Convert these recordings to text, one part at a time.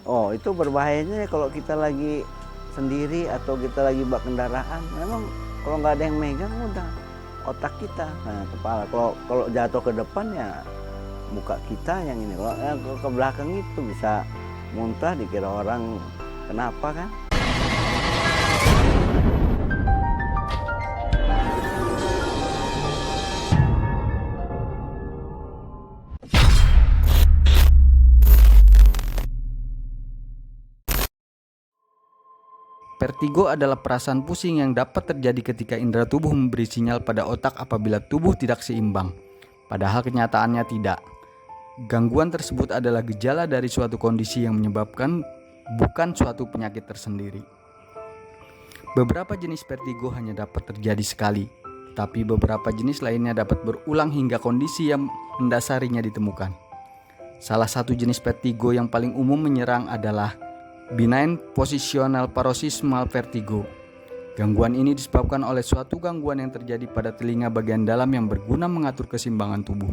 Oh, itu berbahayanya kalau kita lagi sendiri atau kita lagi bawa kendaraan. Memang kalau nggak ada yang megang udah otak kita, nah, kepala. Kalau jatuh ke depan ya muka kita yang ini. Kalau ke belakang itu bisa muntah dikira orang kenapa kan? Vertigo adalah perasaan pusing yang dapat terjadi ketika indera tubuh memberi sinyal pada otak apabila tubuh tidak seimbang. Padahal kenyataannya tidak. Gangguan tersebut adalah gejala dari suatu kondisi yang menyebabkan bukan suatu penyakit tersendiri. Beberapa jenis vertigo hanya dapat terjadi sekali, tapi beberapa jenis lainnya dapat berulang hingga kondisi yang mendasarinya ditemukan. Salah satu jenis vertigo yang paling umum menyerang adalah benign positional paroxysmal vertigo. Gangguan ini disebabkan oleh suatu gangguan yang terjadi pada telinga bagian dalam yang berguna mengatur keseimbangan tubuh.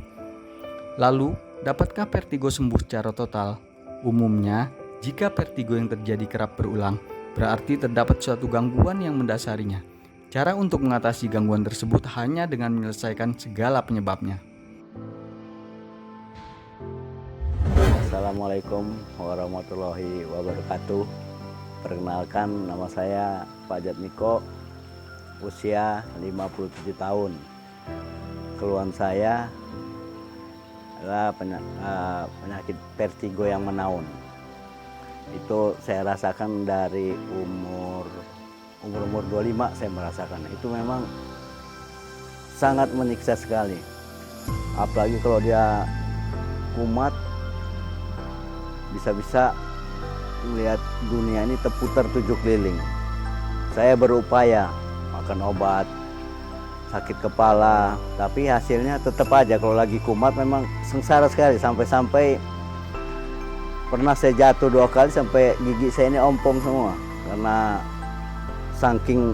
Lalu, dapatkah vertigo sembuh secara total? Umumnya, jika vertigo yang terjadi kerap berulang, berarti terdapat suatu gangguan yang mendasarinya. Cara untuk mengatasi gangguan tersebut hanya dengan menyelesaikan segala penyebabnya. Assalamualaikum warahmatullahi wabarakatuh. Perkenalkan, nama saya Pak Jatmiko, usia 57 tahun. Keluhan saya adalah penyakit vertigo yang menaun. Itu saya rasakan dari umur 25 saya merasakan. Itu memang sangat menyiksa sekali. Apalagi kalau dia kumat, bisa-bisa melihat dunia ini terputar 7 keliling. Saya berupaya makan obat, sakit kepala, tapi hasilnya tetap aja kalau lagi kumat memang sengsara sekali. Sampai-sampai pernah saya jatuh 2 kali sampai gigi saya ini ompong semua. Karena saking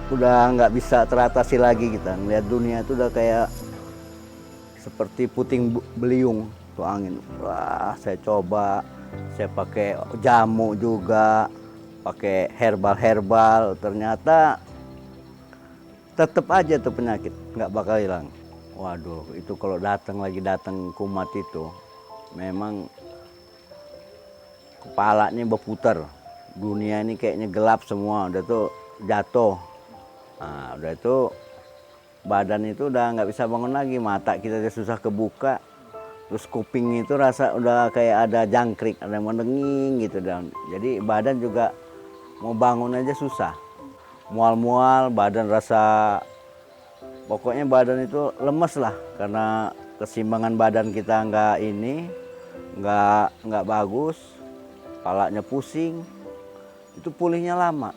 udah nggak bisa teratasi lagi kita. Melihat dunia itu udah kayak seperti puting beliung tuh angin. Wah, saya coba, saya pakai jamu juga, pakai herbal, ternyata tetap aja tuh penyakit nggak bakal hilang. Waduh, itu kalau datang kumat itu memang kepalanya berputar, dunia ini kayaknya gelap semua, udah tuh jatuh. Nah, udah itu badan itu udah nggak bisa bangun lagi, mata kita udah susah kebuka. Terus kuping itu rasa udah kayak ada jangkrik, ada yang mendenging gitu. Dan jadi badan juga mau bangun aja susah. Mual-mual, badan rasa, pokoknya badan itu lemes lah. Karena keseimbangan badan kita nggak bagus. Kepalanya pusing, itu pulihnya lama.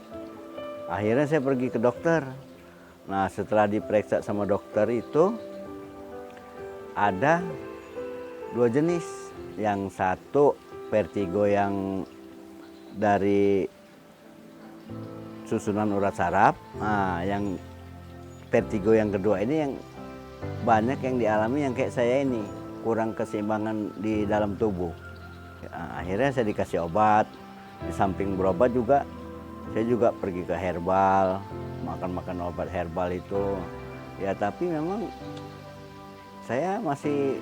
Akhirnya saya pergi ke dokter. Nah, setelah diperiksa sama dokter itu ada 2 jenis. Yang satu vertigo yang dari susunan urat saraf. Nah, yang vertigo yang kedua ini yang banyak yang dialami yang kayak saya ini, kurang keseimbangan di dalam tubuh. Nah, akhirnya saya dikasih obat. Di samping berobat juga, saya juga pergi ke herbal, makan obat herbal itu. Ya tapi memang saya masih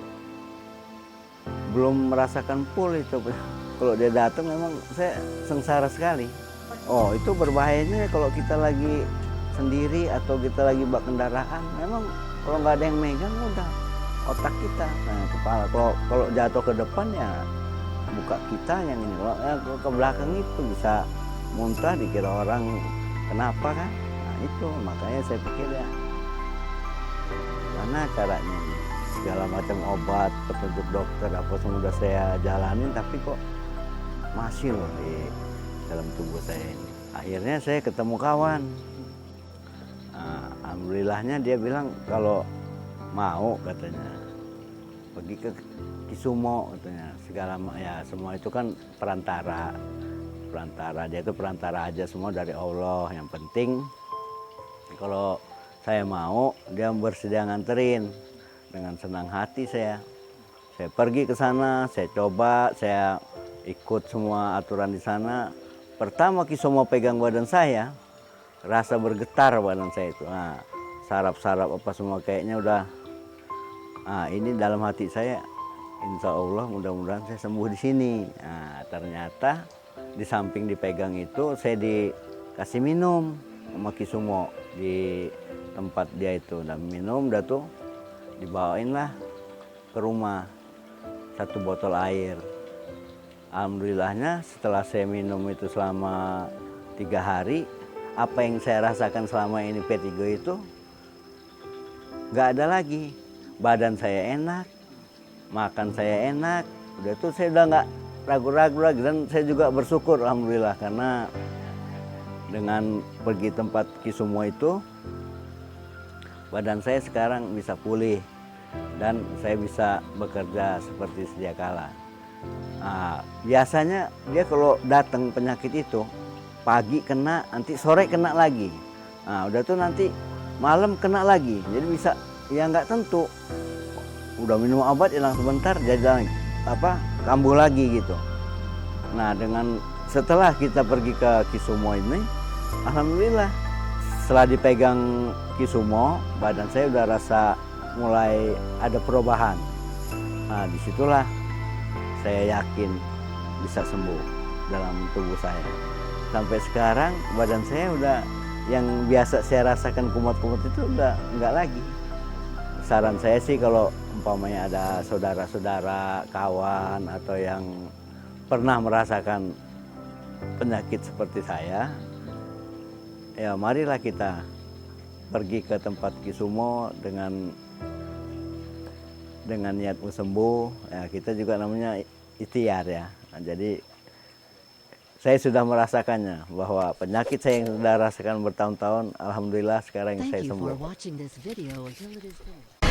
belum merasakan full itu. Kalau dia datang memang saya sengsara sekali. Oh, itu berbahayanya kalau kita lagi sendiri atau kita lagi bawa kendaraan. Memang kalau nggak ada yang megang udah otak kita, nah, kepala. Kalau jatuh ke depan ya muka kita yang ini. Kalau ke belakang itu bisa muntah dikira orang kenapa kan. Nah itu makanya saya pikir ya mana caranya ini, segala macam obat, petunjuk dokter apa semua udah saya jalanin, tapi kok masih loh di dalam tubuh saya ini. Akhirnya saya ketemu kawan. Nah, alhamdulillahnya dia bilang kalau mau katanya pergi ke Kisumo katanya, segala ya semua itu kan perantara dia itu perantara aja, semua dari Allah. Yang penting kalau saya mau, dia bersedia nganterin. Dengan senang hati saya pergi ke sana, saya coba, saya ikut semua aturan di sana. Pertama Kisomo pegang badan saya, rasa bergetar badan saya itu. Nah, saraf-saraf apa semua kayaknya udah. Nah, ini dalam hati saya, insya Allah mudah-mudahan saya sembuh di sini. Nah, ternyata di samping dipegang itu saya dikasih minum sama Kisomo di tempat dia itu. Dan minum udah tuh dibawain lah ke rumah 1 botol air. Alhamdulillahnya setelah saya minum itu selama 3 hari, apa yang saya rasakan selama ini vertigo itu nggak ada lagi. Badan saya enak, makan saya enak, udah tuh saya udah nggak ragu-ragu lagi. Dan saya juga bersyukur alhamdulillah karena dengan pergi tempat Kisomo itu, badan saya sekarang bisa pulih dan saya bisa bekerja seperti sedia kala. Nah, biasanya dia kalau datang penyakit itu pagi kena, nanti sore kena lagi. Nah, udah tuh nanti malam kena lagi. Jadi bisa ya nggak tentu. Udah minum obat hilang sebentar jadi kambuh lagi gitu. Nah, dengan setelah kita pergi ke Kisomo ini, alhamdulillah setelah dipegang Kisomo, badan saya udah rasa mulai ada perubahan. Nah, disitulah saya yakin bisa sembuh dalam tubuh saya. Sampai sekarang badan saya udah yang biasa saya rasakan kumat-kumat itu udah enggak lagi. Saran saya sih kalau umpamanya ada saudara-saudara, kawan atau yang pernah merasakan penyakit seperti saya, ya marilah kita pergi ke tempat Kisomo dengan niat mau sembuh. Ya, kita juga namanya ikhtiar ya. Nah, jadi saya sudah merasakannya bahwa penyakit saya yang sudah rasakan bertahun-tahun, alhamdulillah sekarang saya Thank you sembuh. for watching this video until it is finished.